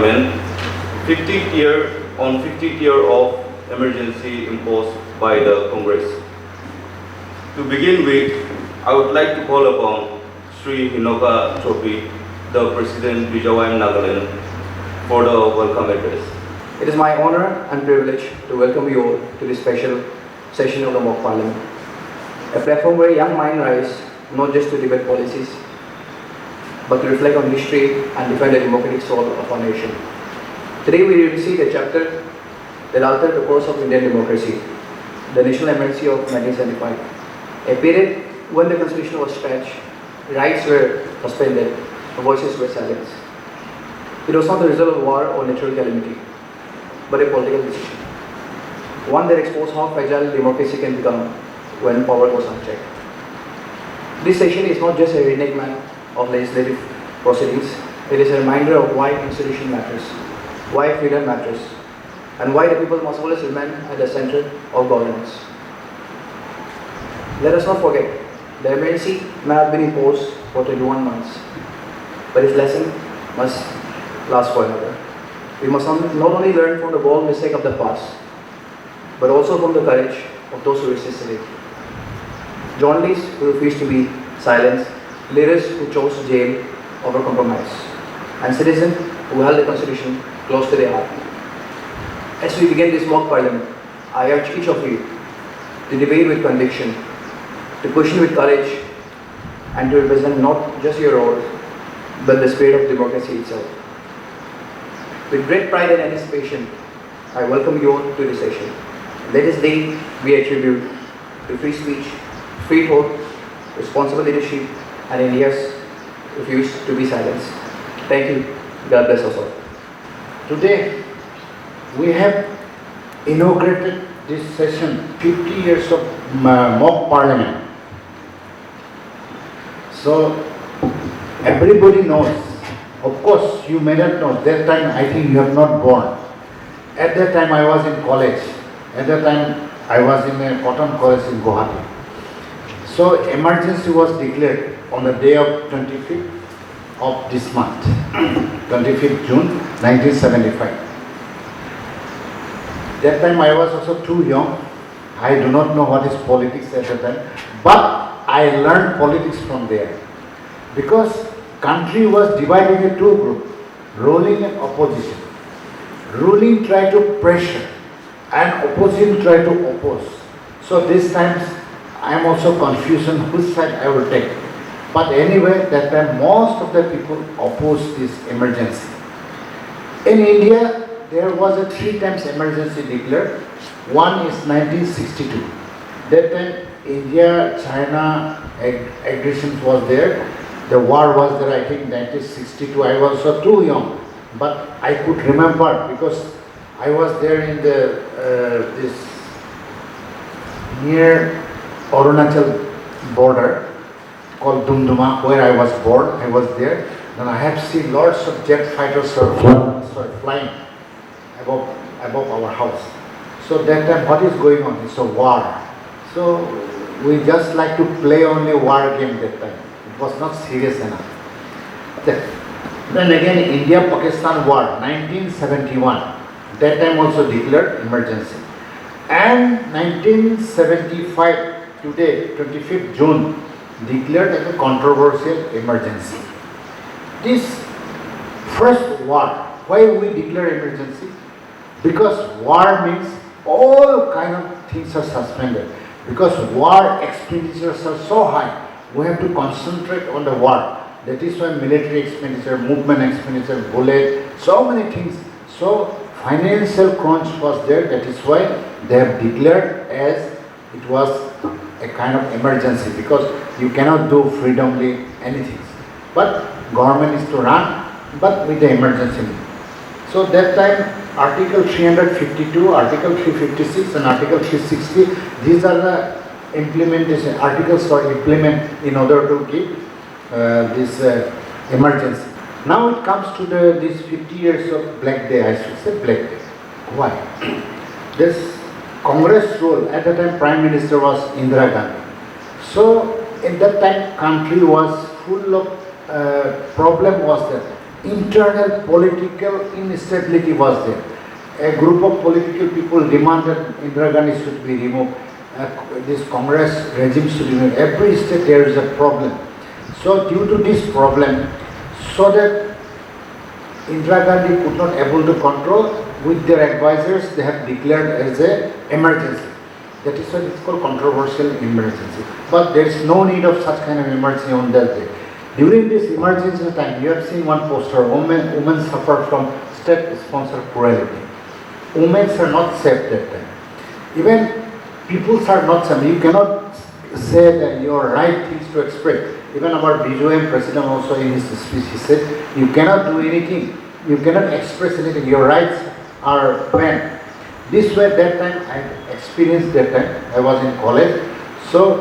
50th year of emergency imposed by the Congress. To begin with, I would like to call upon Sri Hinoka Chopi, the President BJYM Nagaland, for the welcome address. It is my honor and privilege to welcome you all to this special session of the mock parliament, a platform where young minds rise not just to debate policies, but to reflect on history and defend the democratic soul of our nation. Today we revisit a chapter that altered the course of Indian democracy, the national emergency of 1975, a period when the constitution was stretched, rights were suspended, voices were silenced. It was not the result of war or natural calamity, but a political decision, one that exposed how fragile democracy can become when power goes unchecked. This session is not just a reenactment of legislative proceedings, it is a reminder of why institution matters, why freedom matters, and why the people must always remain at the center of governance. Let us not forget, the emergency may have been imposed for 21 months, but its lesson must last forever. We must not only learn from the bold mistake of the past, but also from the courage of those who resisted it. Journalists who refused to be silenced, leaders who chose jail over compromise, and citizens who held the constitution close to their heart. As we begin this mock parliament, I urge each of you to debate with conviction, to question with courage, and to represent not just your role, but the spirit of democracy itself. With great pride and anticipation, I welcome you all to this session. Let this day be a tribute to free speech, free thought, responsible leadership, and India's refuse to be silenced. Thank you. God bless us all. Today, we have inaugurated this session, 50 years of mock parliament. So, everybody knows. Of course, you may not know. That time, I think you have not born. At that time, I was in college. At that time, I was in a cotton college in Guwahati. So, emergency was declared on the day of 25th of this month, 25th June 1975. That time I was also too young. I do not know what is politics at that time, but I learned politics from there. Because country was divided into two groups, ruling and opposition. Ruling tried to pressure and opposition tried to oppose. So these times I am also confused on which side I will take. But anyway, that time most of the people opposed this emergency. In India, there was a 3 times emergency declared. One is 1962. That time India-China aggression was there. The war was there, I think 1962. I was also too young, but I could remember because I was there in the this near Arunachal border called Dumduma, where I was born. I was there, and I have seen lots of jet fighters flying above our house. So that time, what is going on? It's a war. So we just like to play only war game that time. It was not serious enough. Then again, India-Pakistan war, 1971. That time also declared emergency. And 1975, today, 25th June, declared as a controversial emergency. This first war, why we declare emergency? Because war means all kind of things are suspended. Because war expenditures are so high, we have to concentrate on the war. That is why military expenditure, movement expenditure, bullet, so many things. So financial crunch was there. That is why they have declared as it was a kind of emergency, because you cannot do freedomly anything. But government is to run, but with the emergency. So that time, Article 352, Article 356 and Article 360, these are the implementation, articles for implement in order to give this emergency. Now it comes to this 50 years of Black Day, I should say Black Day. Why? This Congress rule, at that time Prime Minister was Indira Gandhi. So in that time country was full of problem was there. internal political instability was there. A group of political people demanded Indira Gandhi should be removed, this Congress regime should be removed. Every state there is a problem. So due to this problem, so that Indira Gandhi could not able to control, with their advisors they have declared as a emergency. That is why it's called controversial emergency. But there is no need of such kind of emergency on that day. During this emergency time, you have seen one poster, women suffer from state-sponsored cruelty. Women are not safe that time. Even peoples are not safe. You cannot say that your right things to express. Even our BJYM president also in his speech, he said, you cannot do anything. You cannot express anything. Your rights are banned. This way, that time, I experienced that time. I was in college. So,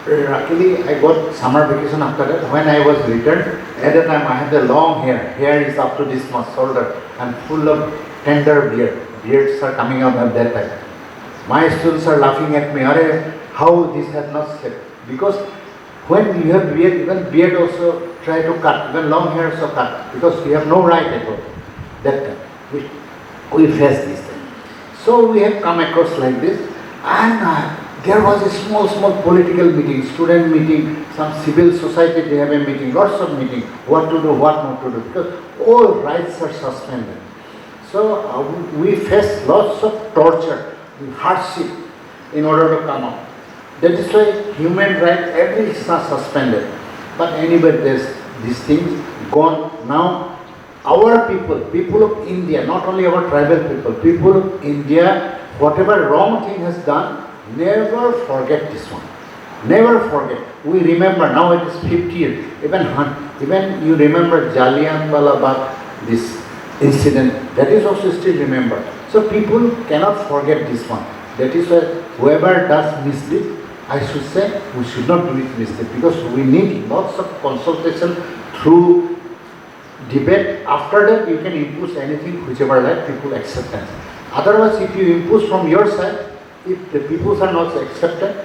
luckily, I got summer vacation after that. When I was returned, at that time I had the long hair. Hair is up to this much shoulder and full of tender beard. Beards are coming out at that time. My students are laughing at me. How this has not set? Because when you have beard, even beard also try to cut. Even long hair also cut. Because we have no right at all. That time. We face this thing. So we have come across like this. And there was a small political meeting, student meeting, some civil society, they have a meeting, lots of meeting, what to do, what not to do, because all rights are suspended. So we face lots of torture, hardship in order to come up. That is why human rights, everything is suspended. But anyway, there's these things gone. Now our people of India, not only our tribal people of India, whatever wrong thing has done, never forget this one. Never forget. We remember, now it is 50 years. Even you remember Jallianwala Bagh, this incident, that is also still remembered. So people cannot forget this one. That is why whoever does misdeed, I should say, we should not do it misdeed, because we need lots of consultation through debate. After that, you can impose anything, whichever like people acceptance. Otherwise, if you impose from your side, if the peoples are not accepted,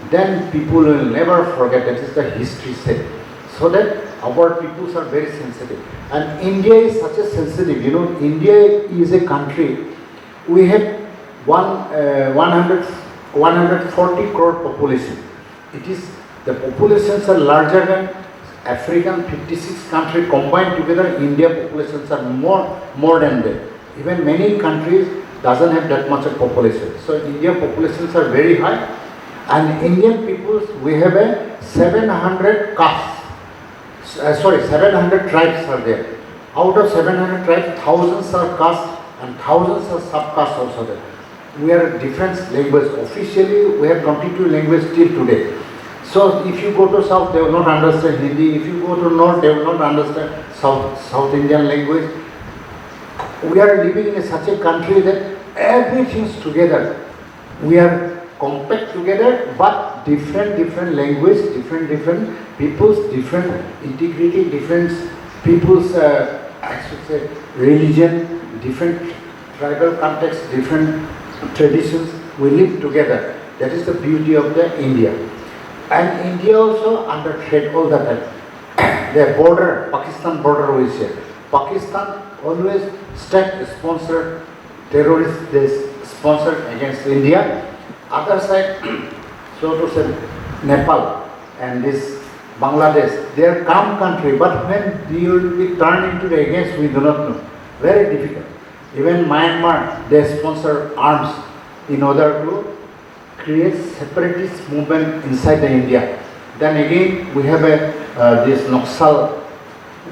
then people will never forget. That is the history said. So that our peoples are very sensitive. And India is such a sensitive, India is a country. We have 140 crore population. It is, the populations are larger than African 56 countries combined together. India populations are more than that. Even many countries doesn't have that much of population. So Indian populations are very high, and Indian peoples, we have a 700 castes. 700 tribes are there. Out of 700 tribes, thousands are castes and thousands are subcastes also there. We are different languages. Officially, we have 22 languages till today. So if you go to south, they will not understand Hindi. If you go to north, they will not understand South Indian language. We are living in such a country that everything's together. We are compact together, but different language, different peoples, different integrity, different people's, I should say, religion, different tribal context, different traditions. We live together. That is the beauty of the India. And India also under threat all the time. The border, Pakistan border we say. Pakistan always state-sponsored terrorists, they sponsored against India. Other side, so to say, Nepal and this Bangladesh, they are calm country, but when they will be turned into the against, we do not know. Very difficult. Even Myanmar, they sponsor arms in order to create separatist movement inside the India. Then again, we have this Naxal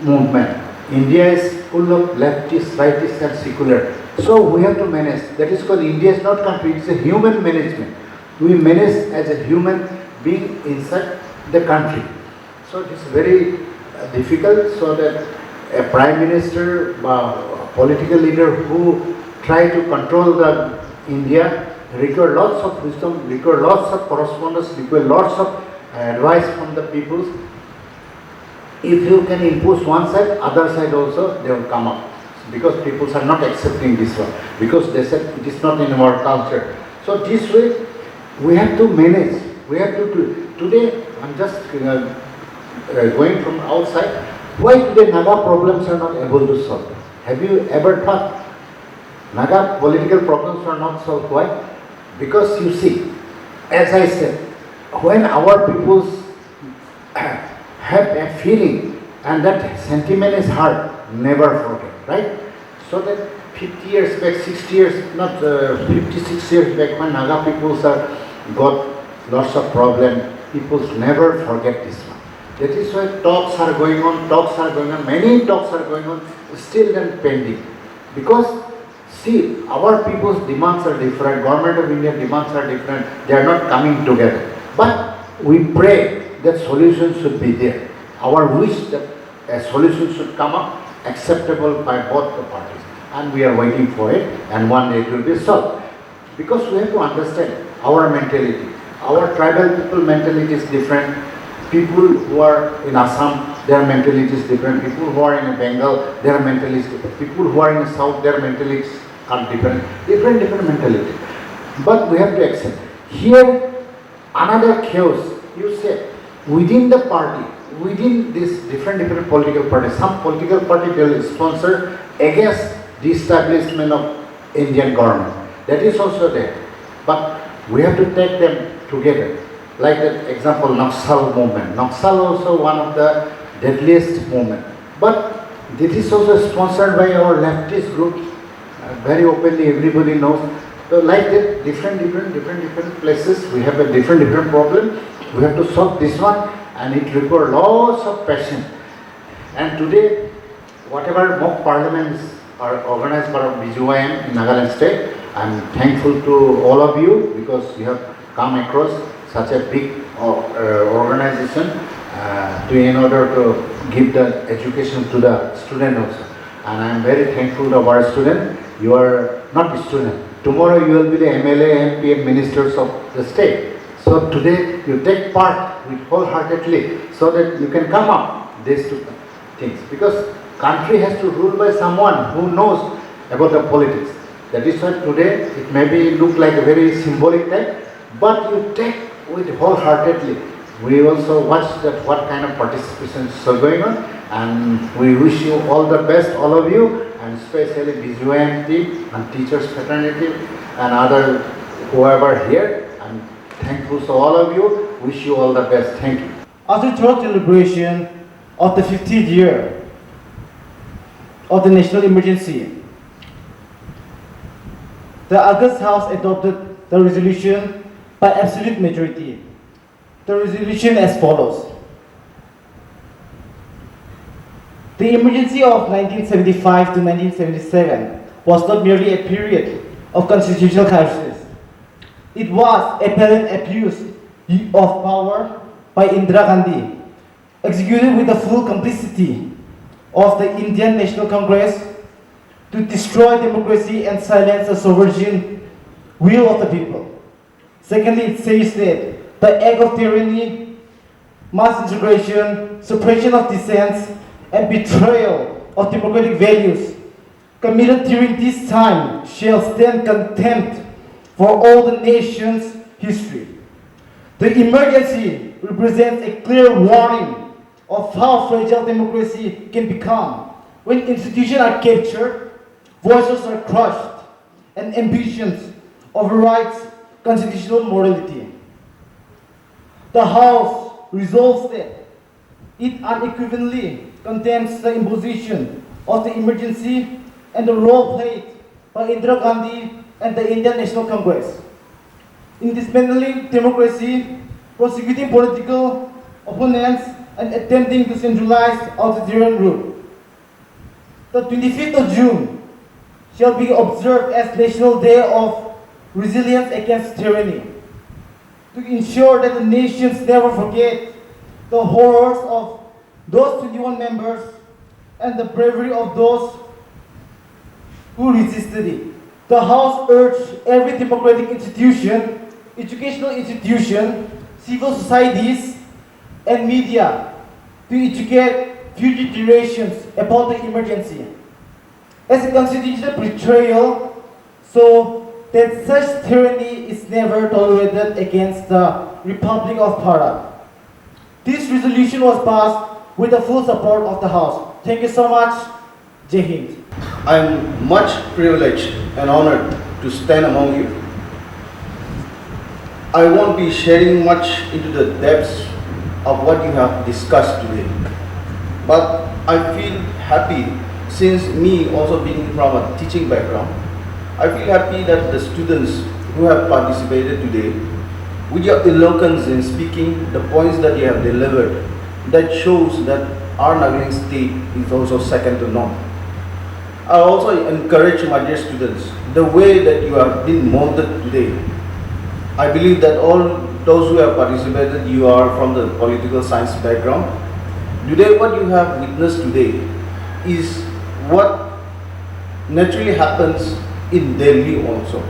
movement. India is full of leftists, rightists and secular. So we have to manage. That is called India is not country, it's a human management. We manage as a human being inside the country. So it is very difficult, so that a prime minister, a political leader who try to control the India require lots of wisdom, require lots of correspondence, require lots of advice from the peoples. If you can impose one side, other side also they will come up. Because people are not accepting this one. Because they said it is not in our culture. So this way, we have to manage. We have to do. Today, I'm just going from outside. Why today Naga problems are not able to solve? Have you ever thought Naga political problems are not solved? Why? Because you see, as I said, when our peoples have a feeling and that sentiment is hard, never forget, right? So that 50 years back, 60 years, not 56 years back, when Naga peoples are got lots of problem, peoples never forget this one. That is why talks are going on, many talks are going on, still then pending. Because see, our people's demands are different, Government of India demands are different, they are not coming together. But we pray that solution should be there. Our wish that a solution should come up acceptable by both the parties. And we are waiting for it, and one day it will be solved. Because we have to understand our mentality. Our tribal people mentality is different. People who are in Assam, their mentality is different. People who are in Bengal, their mentality is different. People who are in the South, their mentalities are different. Different mentality. But we have to accept. Here, another chaos, you say, within the party, within this different political parties, some political party will sponsor against the establishment of Indian government. That is also there. But we have to take them together. Like that example, Naxal movement. Naxal also one of the deadliest movement. But this is also sponsored by our leftist groups. Very openly, everybody knows. So like that, different places, we have a different problem. We have to solve this one, and it requires lots of passion. And today, whatever mock parliaments are organized by BJYM in Nagaland state, I am thankful to all of you because you have come across such a big organization in order to give the education to the student also. And I am very thankful to our student. You are not a student. Tomorrow you will be the MLA, MP and ministers of the state. So today you take part with wholeheartedly so that you can come up these two things. Because country has to rule by someone who knows about the politics. That is why today it may be look like a very symbolic type, but you take with wholeheartedly. We also watch that what kind of participation is going on, and we wish you all the best, all of you, and especially BJYM team and teachers fraternity and other whoever here. I'm thankful to all of you. Wish you all the best. Thank you. After 12th celebration of the 50th year of the national emergency, the August House adopted the resolution by absolute majority. The resolution as follows. The emergency of 1975 to 1977 was not merely a period of constitutional crisis. It was a patent abuse of power by Indira Gandhi, executed with the full complicity of the Indian National Congress to destroy democracy and silence the sovereign will of the people. Secondly, it says that the act of tyranny, mass integration, suppression of dissent, and betrayal of democratic values committed during this time shall stand contempt for all the nation's history. The emergency represents a clear warning of how fragile democracy can become when institutions are captured, voices are crushed, and ambitions overrides constitutional morality. The House resolves that it unequivocally condemns the imposition of the emergency and the role played by Indira Gandhi and the Indian National Congress in dismantling democracy, prosecuting political opponents, and attempting to centralize authoritarian rule. The 25th of June shall be observed as National Day of Resilience Against Tyranny, to ensure that the nations never forget the horrors of those 21 members and the bravery of those who resisted it. The House urged every democratic institution, educational institution, civil societies, and media to educate future generations about the emergency as a constitutional betrayal, so that such tyranny is never tolerated against the Republic of Bharat. This resolution was passed with the full support of the House. Thank you so much. Jai Hind. I am much privileged and honored to stand among you. I won't be sharing much into the depths of what you have discussed today, but I feel happy since me also being from a teaching background. I feel happy that the students who have participated today, with your eloquence in speaking the points that you have delivered, that shows that our Nagaland state is also second to none. I also encourage my dear students, the way that you have been molded today. I believe that all those who have participated, you are from the political science background. Today, what you have witnessed today is what naturally happens in Delhi also.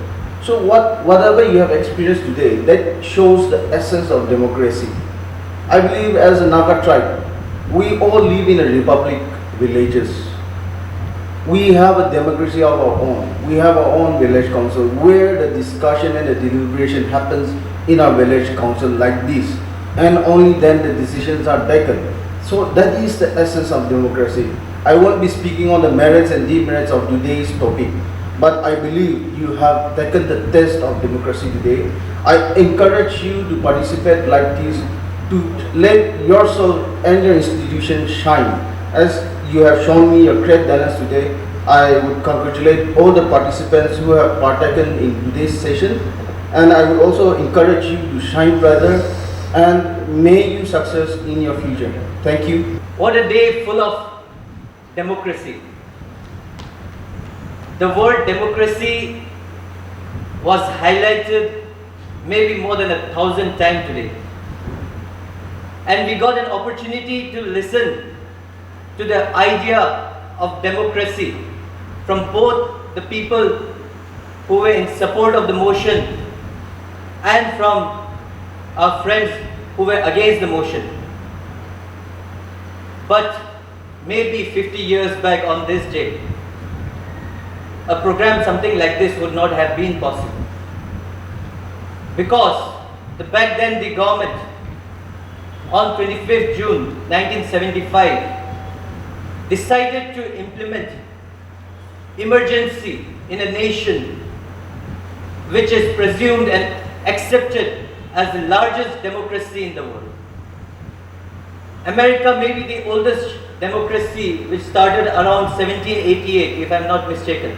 So whatever you have experienced today, that shows the essence of democracy. I believe as a Naga tribe, we all live in a republic villages. We have a democracy of our own. We have our own village council where the discussion and the deliberation happens in our village council like this. And only then the decisions are taken. So that is the essence of democracy. I won't be speaking on the merits and demerits of today's topic, but I believe you have taken the test of democracy today. I encourage you to participate like this, to let yourself and your institution shine. As you have shown me your great talents today, I would congratulate all the participants who have partaken in today's session, and I would also encourage you to shine brighter and may you success in your future. Thank you. What a day full of democracy. The word democracy was highlighted maybe more than 1,000 times today. And we got an opportunity to listen to the idea of democracy from both the people who were in support of the motion and from our friends who were against the motion. But maybe 50 years back on this day, a program something like this would not have been possible. Because back then the government on 25th June 1975 decided to implement emergency in a nation which is presumed and accepted as the largest democracy in the world. America may be the oldest democracy which started around 1788 if I am not mistaken.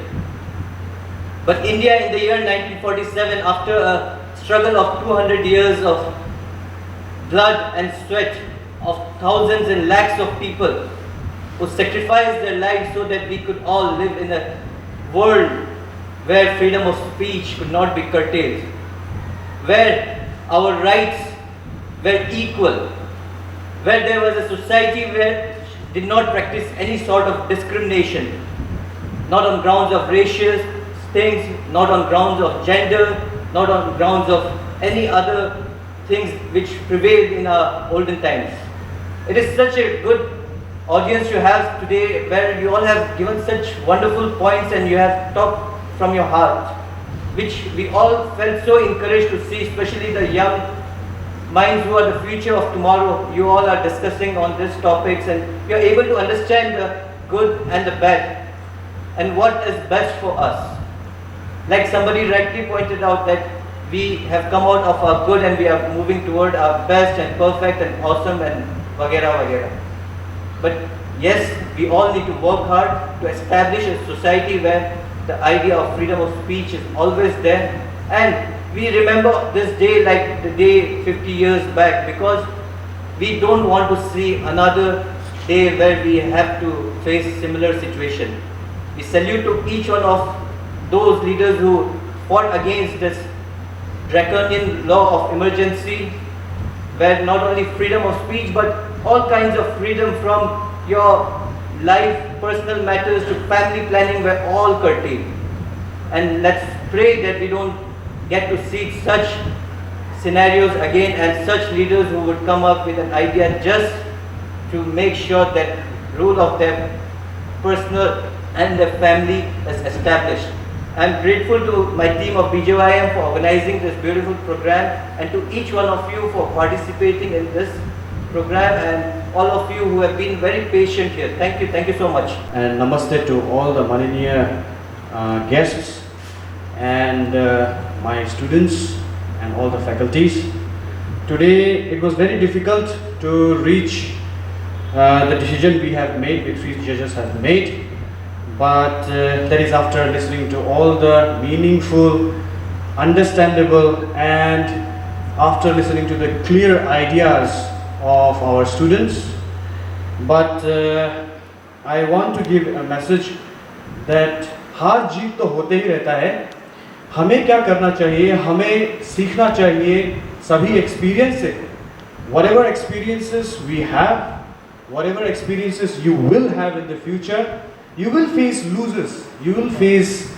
But India in the year 1947, after a struggle of 200 years of blood and sweat of thousands and lakhs of people who sacrificed their lives so that we could all live in a world where freedom of speech could not be curtailed, where our rights were equal, where there was a society where did not practice any sort of discrimination, not on grounds of racial things, not on grounds of gender, not on grounds of any other things which prevailed in our olden times. It is such a good audience you have today where you all have given such wonderful points and you have talked from your heart, which we all felt so encouraged to see, especially the young minds who are the future of tomorrow. You all are discussing on these topics and you are able to understand the good and the bad and what is best for us. Like somebody rightly pointed out that we have come out of our good and we are moving toward our best and perfect and awesome and vagera vagera. But yes, we all need to work hard to establish a society where the idea of freedom of speech is always there. And we remember this day like the day 50 years back because we don't want to see another day where we have to face similar situation. We salute to each one of those leaders who fought against this draconian law of emergency where not only freedom of speech but all kinds of freedom from your life, personal matters to family planning were all curtailed. And let's pray that we don't get to see such scenarios again and such leaders who would come up with an idea just to make sure that rule of their personal and their family is established. I'm grateful to my team of BJYM for organizing this beautiful program and to each one of you for participating in this program, and all of you who have been very patient here. Thank you so much. And namaste to all the Mananiya guests and my students and all the faculties. Today it was very difficult to reach the decision we have made, the 3 judges have made, but that is after listening to all the meaningful, understandable, and after listening to the clear ideas of our students. But I want to give a message that हार जीत तो होते ही रहता है. हमें क्या करना चाहिए? हमें सीखना चाहिए सभी एक्सपीरियंस से. Whatever experiences we have, whatever experiences you will have in the future, you will face losses, you will face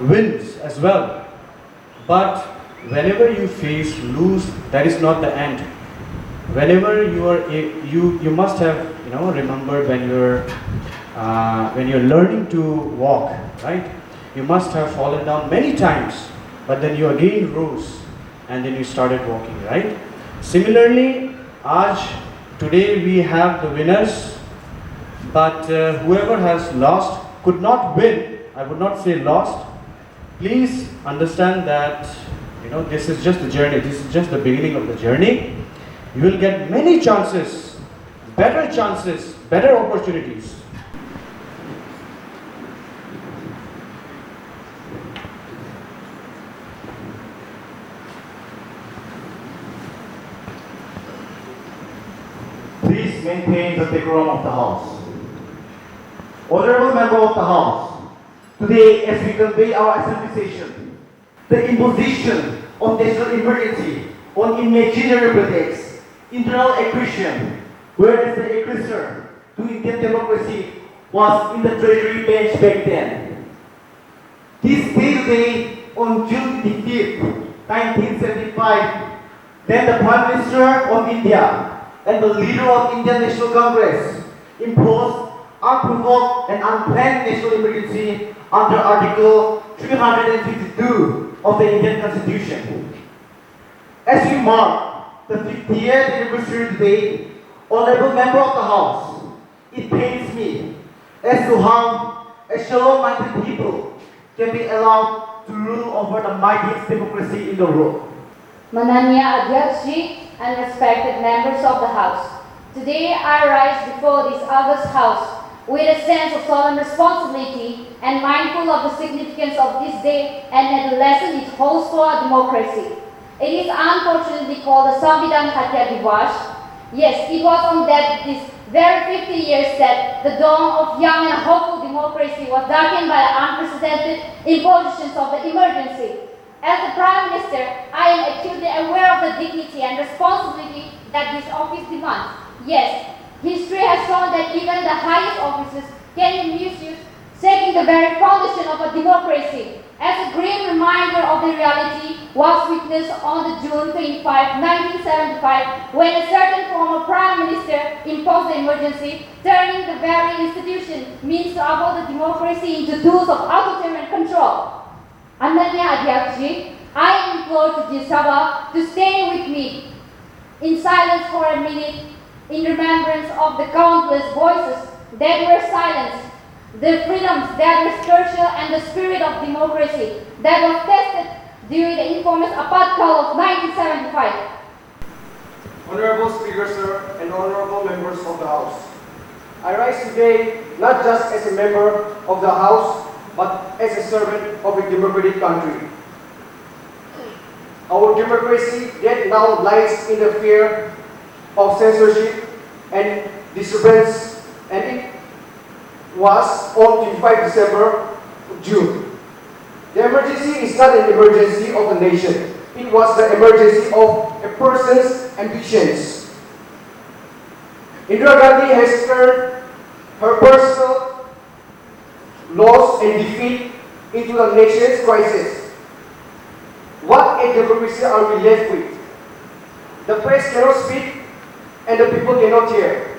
wins as well. But whenever you face lose, that is not the end. Whenever you must have remembered when you're learning to walk, right? You must have fallen down many times, but then you again rose and then you started walking, right? Similarly, today we have the winners, but whoever has lost could not win. I would not say lost. Please understand that this is just the journey. This is just the beginning of the journey. You will get many chances, better opportunities. Please maintain the decorum of the House. Honorable Member of the House, today as we convey our association, the imposition of national emergency on imaginary pretext, internal accretion, whereas the aggressor to Indian democracy was in the treasury bench back then. This day today, on June 5th, 1975, then the Prime Minister of India and the leader of Indian National Congress imposed unprovoked and unplanned national emergency under Article 352 of the Indian Constitution. As we mark the 50th anniversary today, Honorable Member of the House, it pains me as to how a shallow-minded people can be allowed to rule over the mightiest democracy in the world. Mananiya Adhyakshji and respected members of the House, today I rise before this august House with a sense of solemn responsibility and mindful of the significance of this day and the lesson it holds for our democracy. It is unfortunately called the Samvidhan Hatya Divas. Yes, it was on this very 50 years that the dawn of young and hopeful democracy was darkened by the unprecedented impositions of the emergency. As the Prime Minister, I am acutely aware of the dignity and responsibility that this office demands. Yes, history has shown that even the highest offices can be misused, shaking the very foundation of a democracy. As a grim reminder of the reality was witnessed on the June 25, 1975, when a certain former Prime Minister imposed the emergency, turning the very institution means to uphold the democracy into tools of authoritarian control. Ananya Adhyakshji, I implore to the Sabha to stay with me in silence for a minute in remembrance of the countless voices that were silenced, the freedoms that were sculptured, and the spirit of democracy that was tested during the infamous Apatkal of 1975. Honorable Speaker, sir, and honorable members of the House, I rise today not just as a member of the House, but as a servant of a democratic country. Our democracy that now lies in the fear of censorship and disturbance, and it was on 25 December, June. The emergency is not an emergency of the nation. It was the emergency of a person's ambitions. Indira Gandhi has turned her personal loss and defeat into the nation's crisis. What a democracy are we left with? The press cannot speak and the people cannot hear.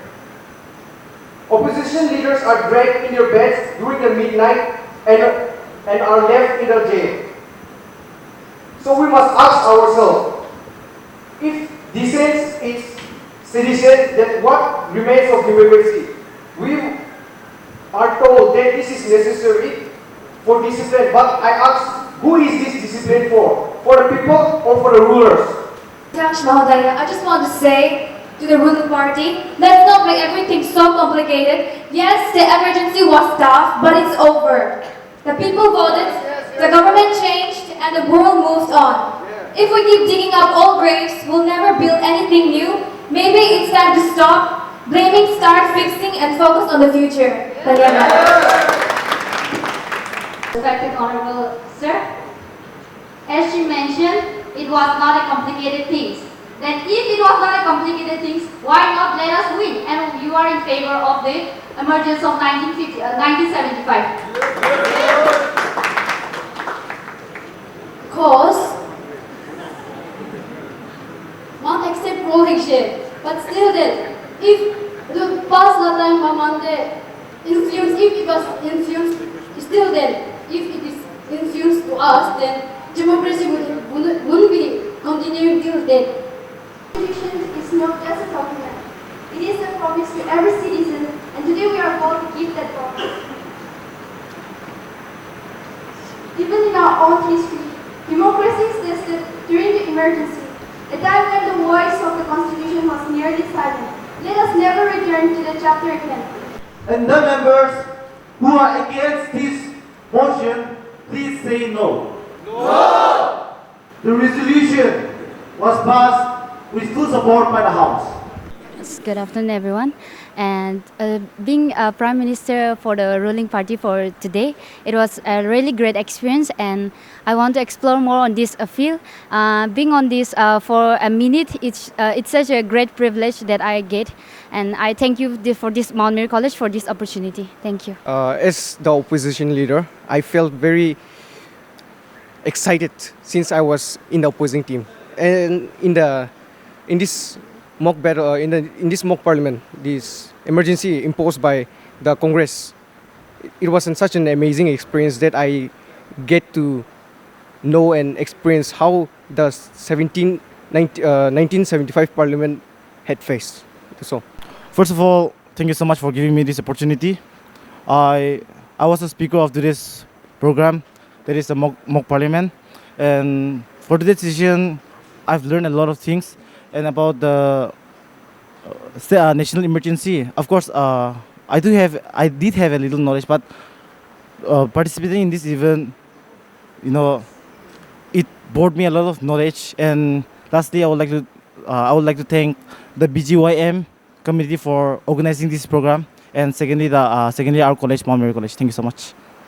Opposition leaders are dragged in their beds during the midnight and are left in the jail. So we must ask ourselves, if dissent is citizens that what remains of democracy. We are told that this is necessary for discipline, but I ask, who is this discipline for? For the people or for the rulers? Thanks, Mahodaya. I just want to say to the ruling party, let's not make everything so complicated. Yes, the emergency was tough, but it's over. The people voted, the government changed, and the world moved on. If we keep digging up old graves, we'll never build anything new. Maybe it's time to stop blaming, start fixing, and focus on the future. Respected Honorable Sir, as you mentioned, it was not a complicated thing. Then if it was not a complicated thing, why not let us win? And you are in favor of the emergence of 1975. Cause not accept pro-election, but still then, if the past time Mamande influence, if it was influenced, still then, if it is influenced to us, then democracy wouldn't be continuing till then. Constitution is not just a document. It is a promise to every citizen, and today we are going to keep that promise. Even in our own history, democracy is tested during the emergency, a time when the voice of the Constitution was nearly silent. Let us never return to the chapter again. And the members who are against this motion, please say no. No! The resolution was passed with full support by the House. Good afternoon, everyone. And being a Prime Minister for the ruling party for today, it was a really great experience, and I want to explore more on this field. Being on this for a minute, it's such a great privilege that I get, and I thank you for this Mount Mary College for this opportunity. Thank you. As the opposition leader, I felt very excited since I was in the opposing team, and in this mock battle, in this mock parliament, this emergency imposed by the Congress, it was such an amazing experience that I get to know and experience how the 1975 parliament had faced. So, first of all, thank you so much for giving me this opportunity. I was a speaker of today's program, that is the mock parliament, and for today's session, I've learned a lot of things. And about the national emergency, of course, I did have a little knowledge, but participating in this event, it brought me a lot of knowledge. And lastly, I would like to thank the BJYM committee for organizing this program, and secondly, our college, Mount Mary College. Thank you so much.